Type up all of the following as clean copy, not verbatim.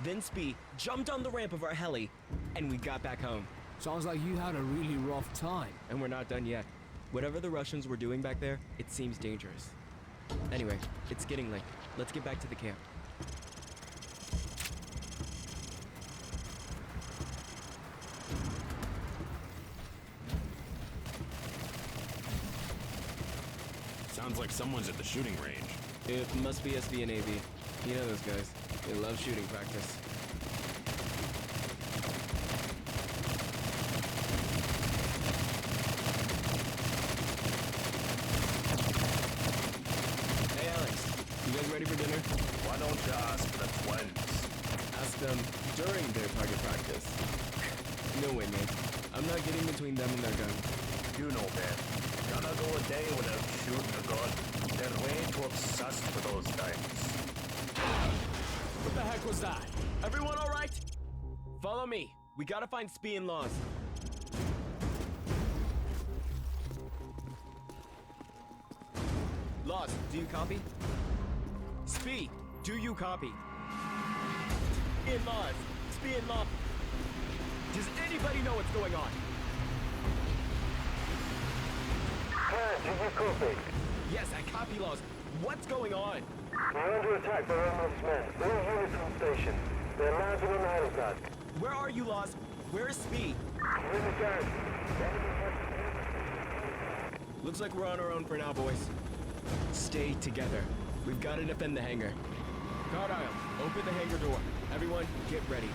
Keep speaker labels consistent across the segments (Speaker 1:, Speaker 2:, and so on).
Speaker 1: Then Spee jumped on the ramp of our heli, and we got back home.
Speaker 2: Sounds like you had a really rough time.
Speaker 1: And we're not done yet. Whatever the Russians were doing back there, it seems dangerous. Anyway, it's getting late. Let's get back to the camp.
Speaker 3: Sounds like someone's at the shooting range.
Speaker 1: It must be SV and AV. You know those guys. They love shooting practice. Hey Alex, you guys ready for dinner?
Speaker 4: Why don't you ask the twins?
Speaker 1: Ask them during their target practice. No way, man. I'm not getting between them and their guns.
Speaker 4: You know, man. Gonna go a day without shooting a gun. They're way too obsessed with those things.
Speaker 1: What the heck was that? Everyone all right? Follow me. We gotta find Spee and Laws. Laws, do you copy? Spee, do you copy? Spee and Laws. Spee and Laws. Does anybody know what's going on?
Speaker 5: Did you copy?
Speaker 1: Yes, I copy, Laws. What's going on?
Speaker 5: We're under attack by Romanov's men. All units on station. They're landing on the helipad.
Speaker 1: Where are you, Laws? Where is Spee?
Speaker 5: We're in the garage.
Speaker 1: Looks like we're on our own for now, boys. Stay together. We've got to defend the hangar. Cardial, open the hangar door. Everyone, get ready.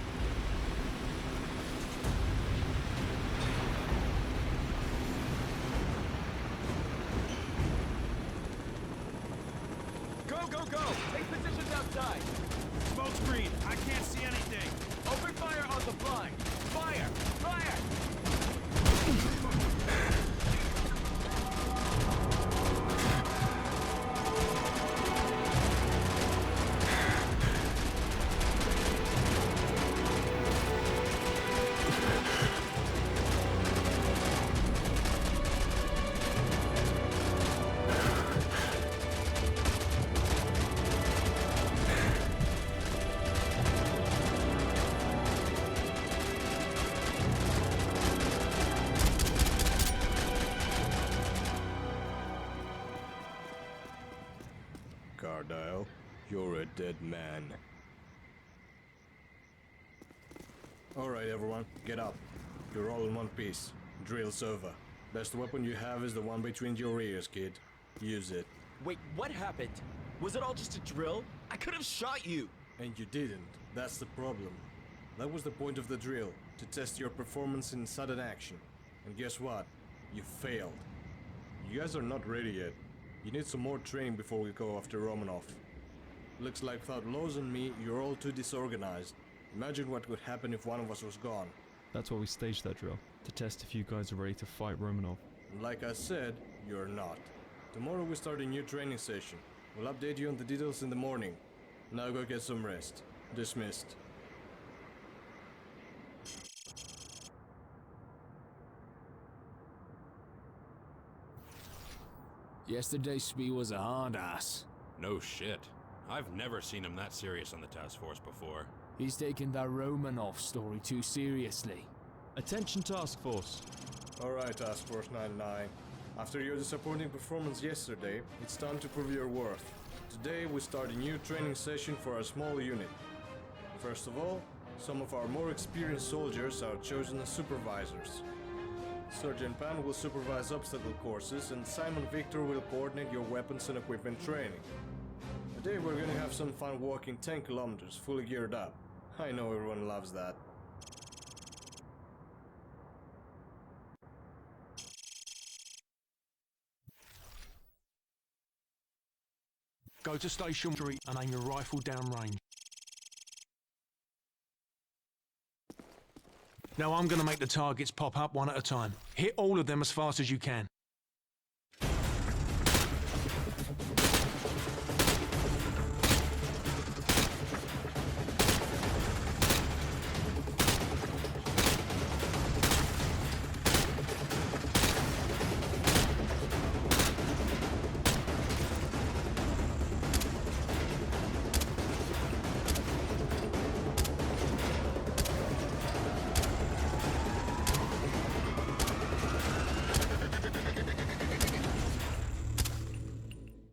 Speaker 1: Go, go, go! Take positions outside!
Speaker 6: Smoke screen! I can't see anything!
Speaker 1: Open fire on the fly! Fire! Fire!
Speaker 4: Cardile, you're a dead man. Alright everyone, get up. You're all in one piece. Drill's over. Best weapon you have is the one between your ears, kid. Use it.
Speaker 1: Wait, what happened? Was it all just a drill? I could have shot you!
Speaker 4: And you didn't. That's the problem. That was the point of the drill, to test your performance in sudden action. And guess what? You failed. You guys are not ready yet. You need some more training before we go after Romanov. Looks like without Lowe's and me, you're all too disorganized. Imagine what would happen if one of us was gone.
Speaker 7: That's why we staged that drill, to test if you guys are ready to fight Romanov.
Speaker 4: And like I said, you're not. Tomorrow we start a new training session. We'll update you on the details in the morning. Now go get some rest. Dismissed.
Speaker 2: Yesterday, Spee was a hard ass.
Speaker 3: No shit. I've never seen him that serious on the task force before.
Speaker 2: He's taken that Romanov story too seriously.
Speaker 7: Attention Task Force.
Speaker 4: Alright, Task Force 99. After your disappointing performance yesterday, it's time to prove your worth. Today we start a new training session for our small unit. First of all, some of our more experienced soldiers are chosen as supervisors. Sergeant Pan will supervise obstacle courses and Simon Victor will coordinate your weapons and equipment training. Today we're gonna have some fun walking 10 kilometers fully geared up. I know everyone loves that.
Speaker 6: Go to Station Street and aim your rifle down range. Now I'm gonna make the targets pop up one at a time. Hit all of them as fast as you can.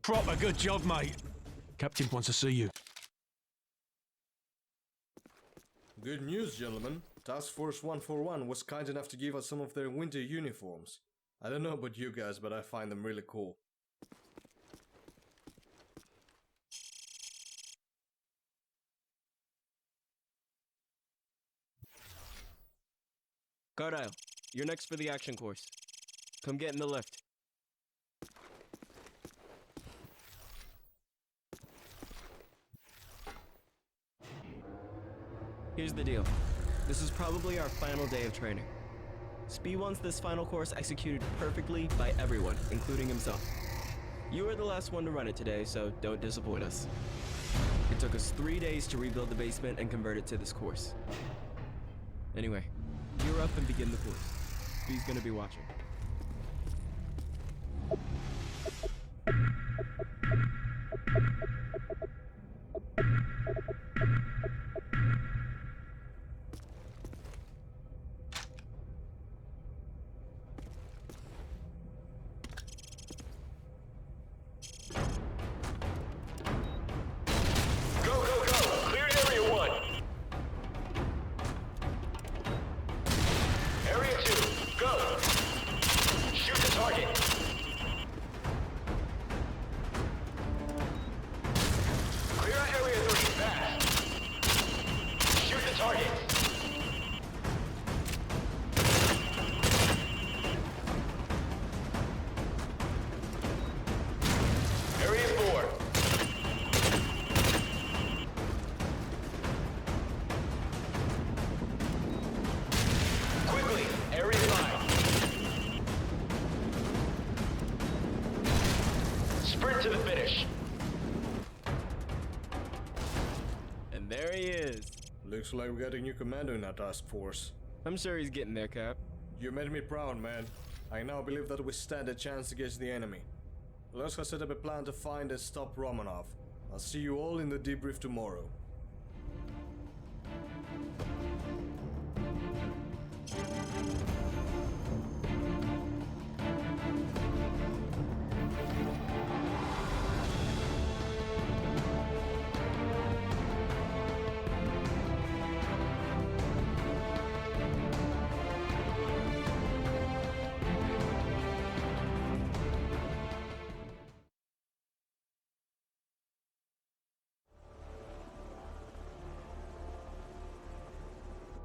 Speaker 6: Proper good job, mate. Captain wants to see you.
Speaker 4: Good news, gentlemen. Task Force 141 was kind enough to give us some of their winter uniforms. I don't know about you guys, but I find them really cool.
Speaker 1: Cardile, you're next for the action course. Come get in the lift. Here's the deal. This is probably our final day of training. Spee wants this final course executed perfectly by everyone, including himself. You were the last one to run it today, so don't disappoint us. It took us 3 days to rebuild the basement and convert it to this course. Anyway, gear up and begin the course. Spee's gonna be watching.
Speaker 5: Sprint to the finish.
Speaker 1: And there he is.
Speaker 4: Looks like we got a new commander in our task force.
Speaker 1: I'm sure he's getting there, Cap.
Speaker 4: You made me proud, man. I now believe that we stand a chance against the enemy. Lusk has set up a plan to find and stop Romanov. I'll see you all in the debrief tomorrow.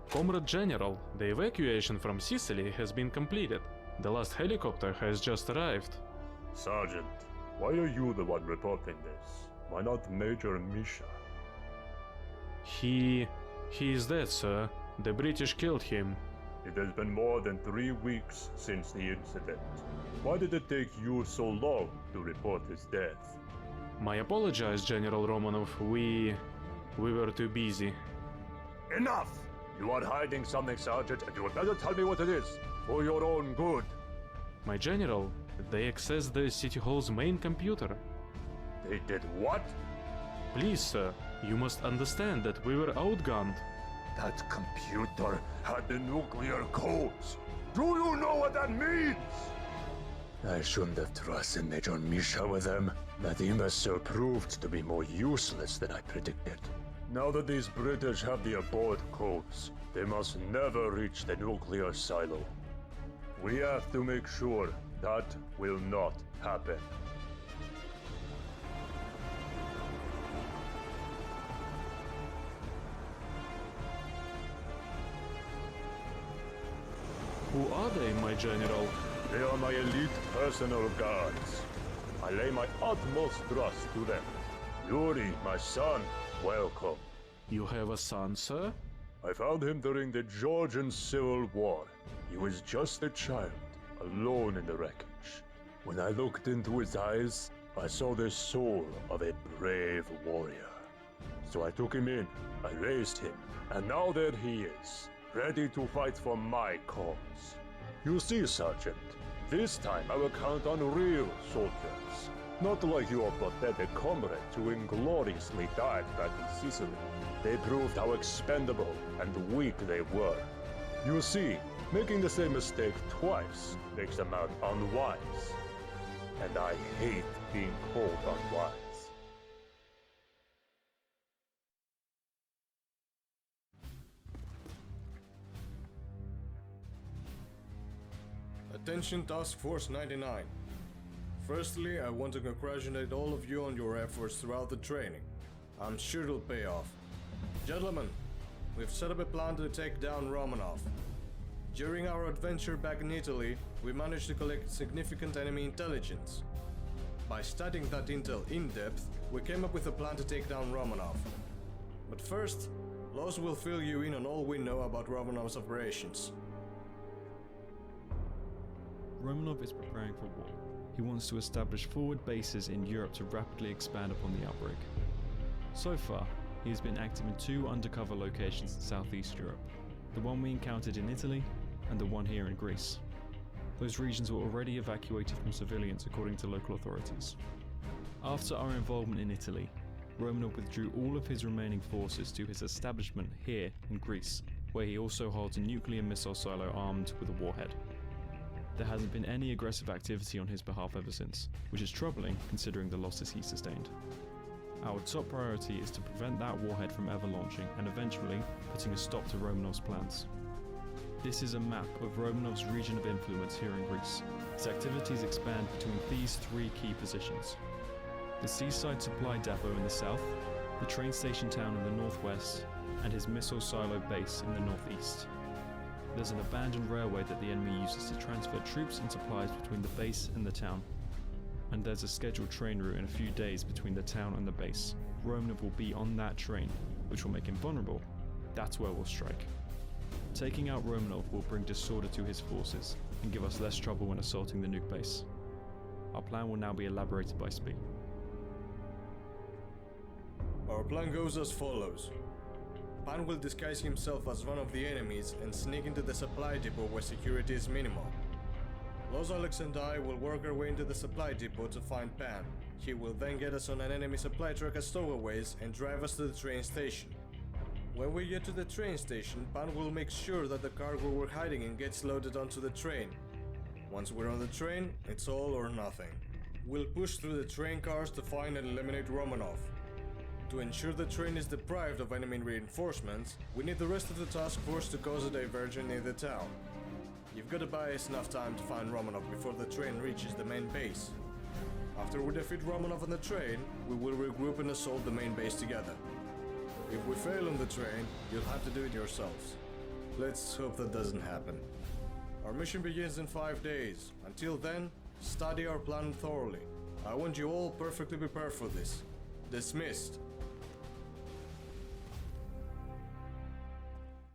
Speaker 8: Comrade General, the evacuation from Sicily has been completed. The last helicopter has just arrived.
Speaker 9: Sergeant, why are you the one reporting this? Why not Major Misha?
Speaker 8: He is dead, sir. The British killed him.
Speaker 9: It has been more than 3 weeks since the incident. Why did it take you so long to report his death?
Speaker 8: I apologize, General Romanov. We were too busy.
Speaker 9: Enough! You are hiding something, Sergeant, and you had better tell me what it is, for your own good.
Speaker 8: My General, they accessed the City Hall's main computer.
Speaker 9: They did what?
Speaker 8: Please, sir, you must understand that we were outgunned.
Speaker 9: That computer had the nuclear codes. Do you know what that means? I shouldn't have trusted Major Misha with them. That imbecile proved to be more useless than I predicted. Now that these British have the abort codes, they must never reach the nuclear silo. We have to make sure that will not happen.
Speaker 8: Who are they, my General?
Speaker 9: They are my elite personal guards. I lay my utmost trust to them. Yuri, my son, welcome.
Speaker 8: You have a son, sir?
Speaker 9: I found him during the Georgian Civil War. He was just a child, alone in the wreckage. When I looked into his eyes, I saw the soul of a brave warrior. So I took him in, I raised him, and now there he is, ready to fight for my cause. You see, Sergeant, this time I will count on real soldiers. Not like your pathetic comrades who ingloriously died back in Sicily. They proved how expendable and weak they were. You see, making the same mistake twice makes a man unwise. and I hate being called unwise.
Speaker 4: Attention Task Force 99. Firstly, I want to congratulate all of you on your efforts throughout the training. I'm sure it'll pay off. Gentlemen, we've set up a plan to take down Romanov. During our adventure back in Italy, we managed to collect significant enemy intelligence. By studying that intel in depth, we came up with a plan to take down Romanov. But first, Los will fill you in on all we know about Romanov's operations.
Speaker 7: Romanov is preparing for war. He wants to establish forward bases in Europe to rapidly expand upon the outbreak. So far, he has been active in 2 undercover locations in Southeast Europe, the one we encountered in Italy and the one here in Greece. Those regions were already evacuated from civilians according to local authorities. After our involvement in Italy, Romanov withdrew all of his remaining forces to his establishment here in Greece, where he also holds a nuclear missile silo armed with a warhead. There hasn't been any aggressive activity on his behalf ever since, which is troubling considering the losses he sustained. Our top priority is to prevent that warhead from ever launching and eventually putting a stop to Romanov's plans. This is a map of Romanov's region of influence here in Greece. His activities expand between these 3 key positions: the seaside supply depot in the south, the train station town in the northwest, and his missile silo base in the northeast. There's an abandoned railway that the enemy uses to transfer troops and supplies between the base and the town. And there's a scheduled train route in a few days between the town and the base. Romanov will be on that train, which will make him vulnerable. That's where we'll strike. Taking out Romanov will bring disorder to his forces and give us less trouble when assaulting the nuke base. Our plan will now be elaborated by Spee.
Speaker 4: Our plan goes as follows. Pan will disguise himself as one of the enemies and sneak into the supply depot where security is minimal. Los Alex and I will work our way into the supply depot to find Pan. He will then get us on an enemy supply truck as stowaways and drive us to the train station. When we get to the train station, Pan will make sure that the cargo we're hiding in gets loaded onto the train. Once we're on the train, it's all or nothing. We'll push through the train cars to find and eliminate Romanov. To ensure the train is deprived of enemy reinforcements, we need the rest of the task force to cause a diversion near the town. You've got to buy us enough time to find Romanov before the train reaches the main base. After we defeat Romanov on the train, we will regroup and assault the main base together. If we fail on the train, you'll have to do it yourselves. Let's hope that doesn't happen. Our mission begins in 5 days. Until then, study our plan thoroughly. I want you all perfectly prepared for this. Dismissed.